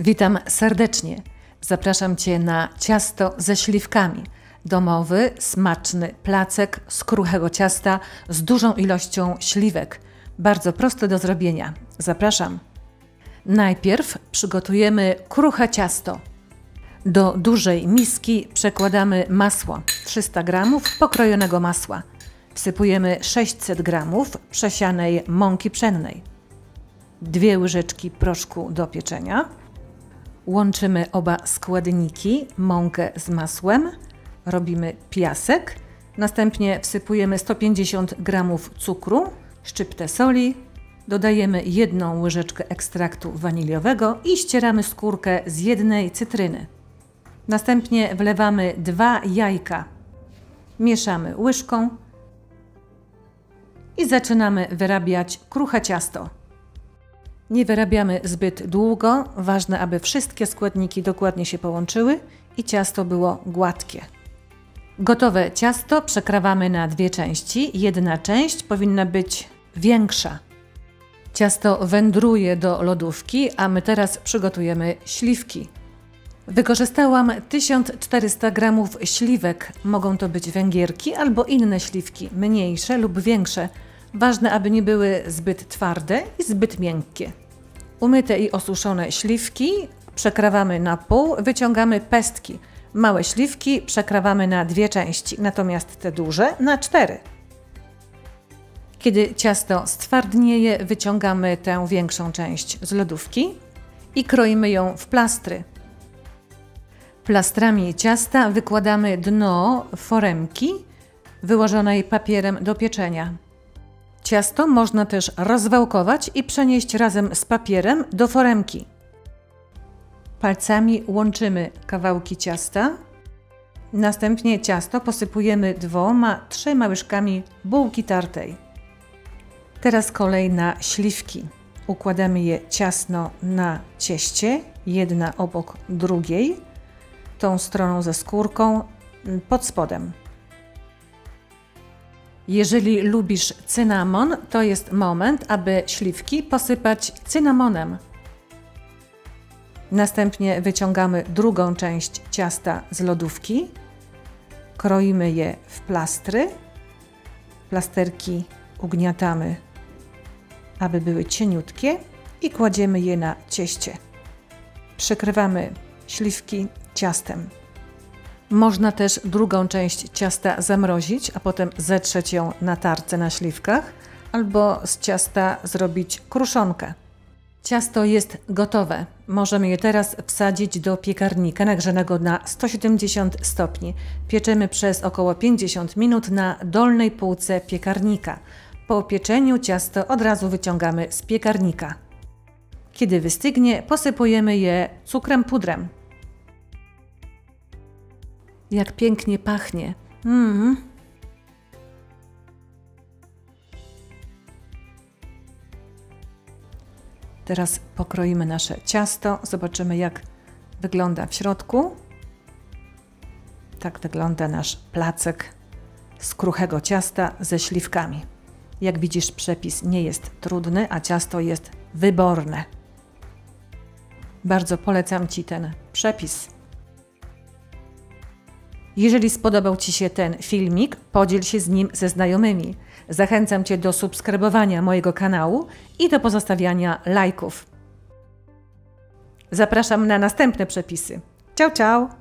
Witam serdecznie. Zapraszam Cię na ciasto ze śliwkami. Domowy, smaczny placek z kruchego ciasta z dużą ilością śliwek. Bardzo prosty do zrobienia. Zapraszam. Najpierw przygotujemy kruche ciasto. Do dużej miski przekładamy masło. 300 g pokrojonego masła. Wsypujemy 600 g przesianej mąki pszennej. 2 łyżeczki proszku do pieczenia. Łączymy oba składniki, mąkę z masłem. Robimy piasek. Następnie wsypujemy 150 g cukru, szczyptę soli. Dodajemy 1 łyżeczkę ekstraktu waniliowego i ścieramy skórkę z 1 cytryny. Następnie wlewamy 2 jajka. Mieszamy łyżką i zaczynamy wyrabiać kruche ciasto. Nie wyrabiamy zbyt długo, ważne, aby wszystkie składniki dokładnie się połączyły i ciasto było gładkie. Gotowe ciasto przekrawamy na 2 części. Jedna część powinna być większa. Ciasto wędruje do lodówki, a my teraz przygotujemy śliwki. Wykorzystałam 1400 g śliwek. Mogą to być węgierki albo inne śliwki, mniejsze lub większe. Ważne, aby nie były zbyt twarde i zbyt miękkie. Umyte i osuszone śliwki przekrawamy na pół, wyciągamy pestki. Małe śliwki przekrawamy na 2 części, natomiast te duże na 4. Kiedy ciasto stwardnieje, wyciągamy tę większą część z lodówki i kroimy ją w plastry. Plastrami ciasta wykładamy dno foremki wyłożonej papierem do pieczenia. Ciasto można też rozwałkować i przenieść razem z papierem do foremki. Palcami łączymy kawałki ciasta. Następnie ciasto posypujemy 2–3 łyżkami bułki tartej. Teraz kolej na śliwki. Układamy je ciasno na cieście, jedna obok drugiej, tą stroną ze skórką pod spodem. Jeżeli lubisz cynamon, to jest moment, aby śliwki posypać cynamonem. Następnie wyciągamy drugą część ciasta z lodówki. Kroimy je w plastry. Plasterki ugniatamy, aby były cieniutkie i kładziemy je na cieście. Przykrywamy śliwki ciastem. Można też drugą część ciasta zamrozić, a potem zetrzeć ją na tarce na śliwkach, albo z ciasta zrobić kruszonkę. Ciasto jest gotowe. Możemy je teraz wsadzić do piekarnika nagrzanego na 170 stopni. Pieczemy przez około 50 minut na dolnej półce piekarnika. Po pieczeniu ciasto od razu wyciągamy z piekarnika. Kiedy wystygnie, posypujemy je cukrem pudrem. Jak pięknie pachnie. Teraz pokroimy nasze ciasto. Zobaczymy, jak wygląda w środku. Tak wygląda nasz placek z kruchego ciasta ze śliwkami. Jak widzisz, przepis nie jest trudny, a ciasto jest wyborne. Bardzo polecam Ci ten przepis. Jeżeli spodobał Ci się ten filmik, podziel się z nim ze znajomymi. Zachęcam Cię do subskrybowania mojego kanału i do pozostawiania lajków. Zapraszam na następne przepisy. Ciao, ciao!